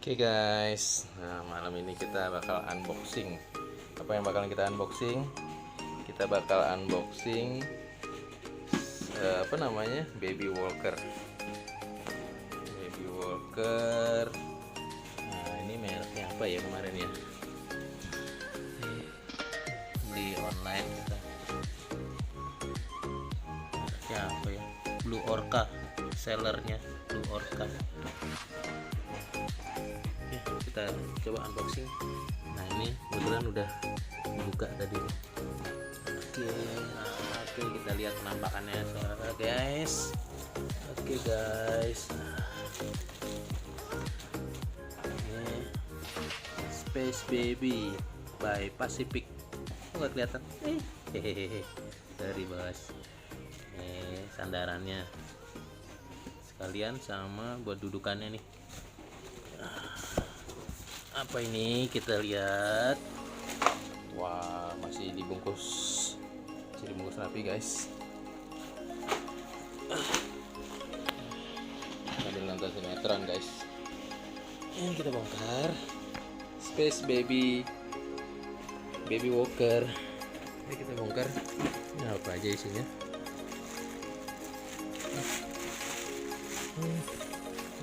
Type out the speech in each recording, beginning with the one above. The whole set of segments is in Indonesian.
Oke guys, nah malam ini kita bakal unboxing. Apa yang bakalan kita unboxing? Kita bakal unboxing apa namanya? Baby walker. Baby walker. Nah, ini mereknya apa ya kemarin ya? Di online kita. Mereknya apa ya? Blue Orca. Sellernya Blue Orca. Kita coba unboxing. Nah ini kebetulan udah dibuka tadi. Oke, kita lihat penampakannya guys. Oke guys, ini Space Baby by Pacific. Nggak kelihatan? Hehehe, dari bos. Ini sandarannya sekalian sama buat dudukannya nih. Apa ini, kita lihat. Wah, masih dibungkus rapi guys. Sambil nonton sinetron guys. Ini kita bongkar Space Baby Walker. Ini kita bongkar. Ini apa aja isinya?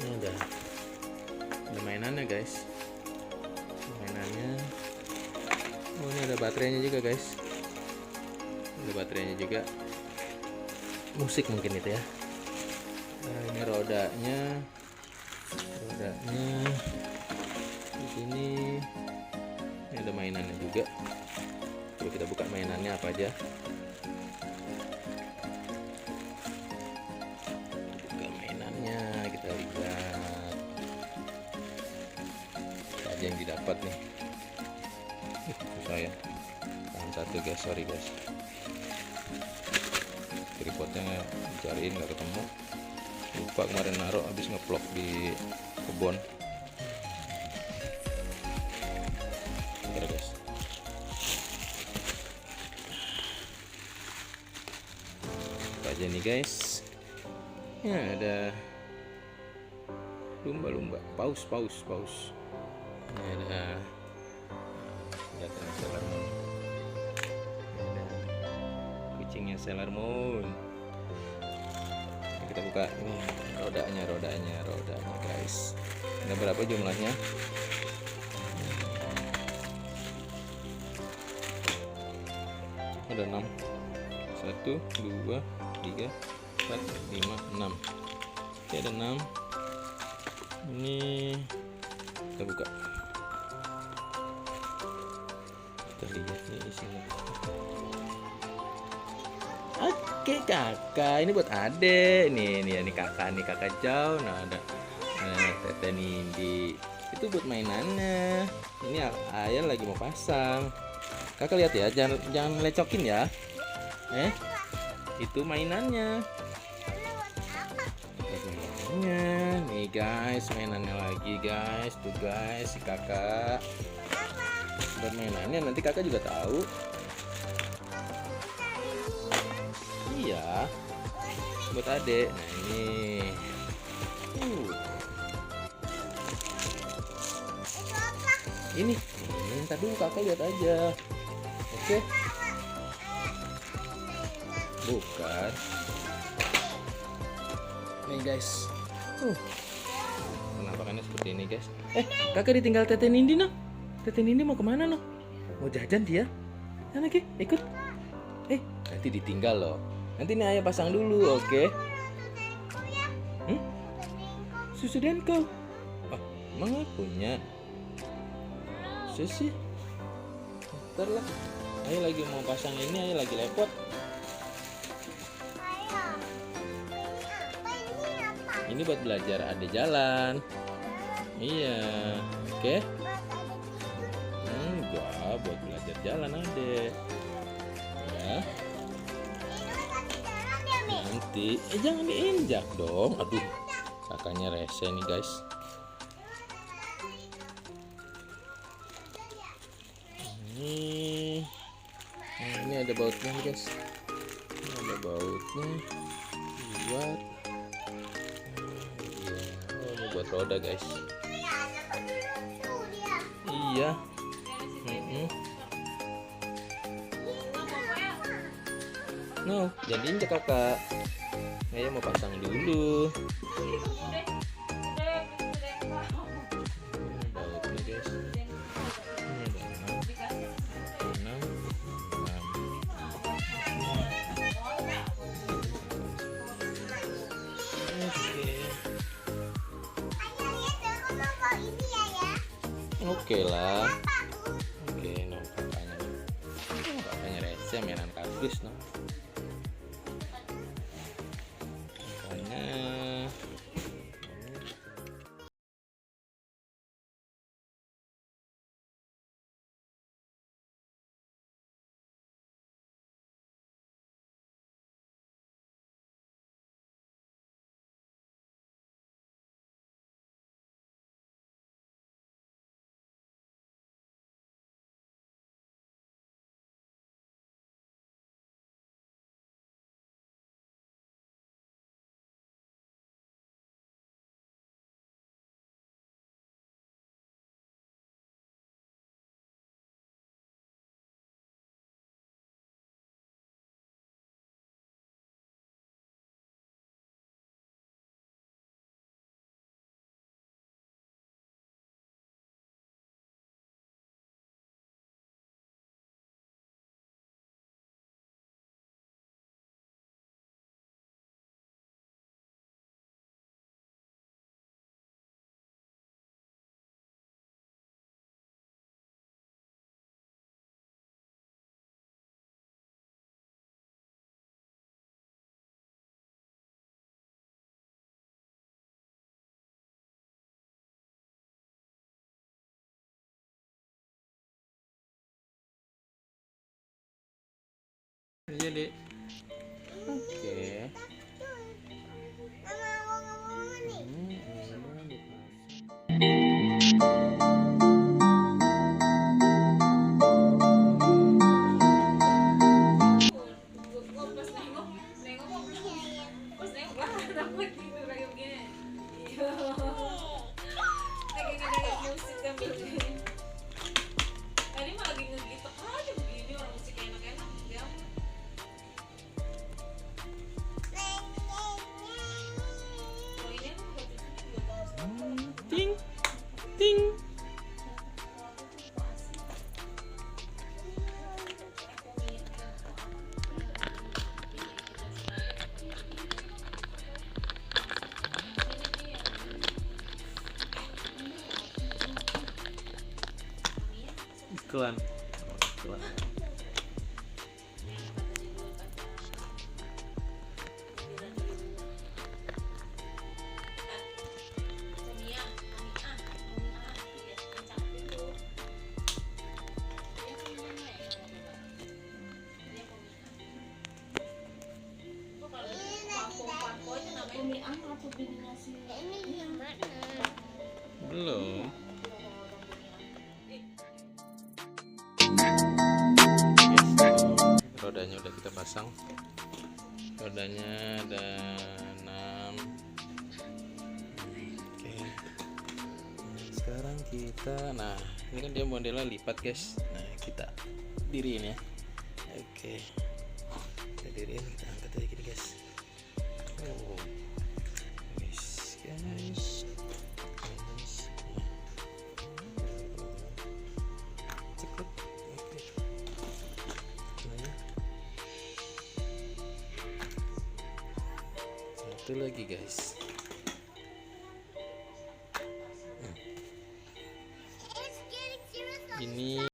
Ini ada mainannya guys. Oh, ini ada baterainya juga guys. Ada baterainya juga. Musik mungkin itu ya. Nah, ini rodanya di sini. Ini ada mainannya juga. Coba kita buka mainannya apa aja. Buka mainannya, kita lihat apa aja yang didapat nih. Susah ya, tangan satu guys, sorry guys. Tripodnya dicariin nggak ketemu, lupa kemarin naruh habis ngeplok di kebun. Bentar guys. Apa aja nih guys? Ya ada lumba-lumba, paus. Ini ada senjatanya Sailor Moon. Ada kucingnya Sailor Moon. Kita buka ini rodanya guys. Ada berapa jumlahnya? Ada 6. 1, 2, 3, 4, 5, 6. Oke, ada 6. Ini kita buka. Kita lihat nih isinya. Oke kakak, ini buat adek. Nih kakak jauh. Nah ada Tete Nindi. Itu buat mainannya. Ini ayah lagi mau pasang. Kakak lihat ya, jangan lecokin ya. Itu mainannya. Nih guys, mainannya lagi guys. Tuh guys, si kakak. Buat mainannya nanti kakak juga tahu. Iya, buat adek. Nah ini ini ntar dulu kakak lihat aja. Oke, bukan nih guys. Penampakannya seperti ini guys. Kakak ditinggal Tete Nindi noh. Tete Nindi mau kemana noh? Mau jajan dia? Sana Ki, ikut. Nanti ditinggal loh. Nanti nih ayah pasang dulu, oke? Susu Denko. Oh, emang punya susu? Ntar lah. Ayah lagi mau pasang ini, ayah lagi lepot. Ini buat belajar ada jalan. Iya, oke? Enggak, buat belajar jalan adek. Ya. Nanti, jangan diinjak dong. Aduh, kakaknya rese nih guys. Ini ada bautnya nih guys. Ini ada bautnya buat. Oh, ini buat roda guys. Iya. No, jangan diinjak kakak. Ayah mau pasang dulu. Bautnya guys. Ini ada 6, 6. Oke lah. Oke, no kakaknya. Kakaknya rese mainan kardus no. Kakaknya. Jadi oke. Ting ting. Iklan. Iklan. Belum. Rodanya udah kita pasang. Rodanya ada 6. Oke. Sekarang kita, nah ini kan dia modelnya lipat guys. Nah kita diriin ya. Oke. Kita diriin, kita angkat aja gini guys. Oh. Guys. Satu lagi guys. Ini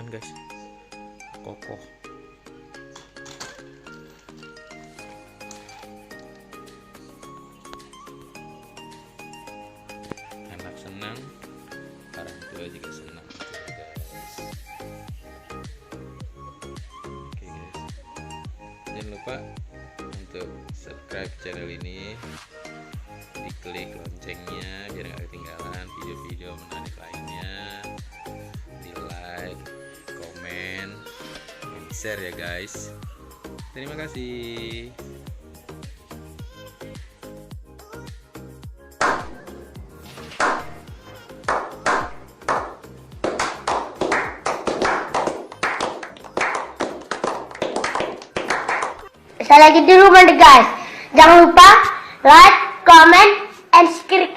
ringan guys, kokoh. Anak senang, orang tua juga senang guys. Oke guys, jangan lupa untuk subscribe channel ini, diklik loncengnya biar nggak ketinggalan video-video menarik lainnya, di like, komen, dan di share ya guys. Terima kasih. Saya lagi di rumah deh guys. Jangan lupa like, comment, and subscribe.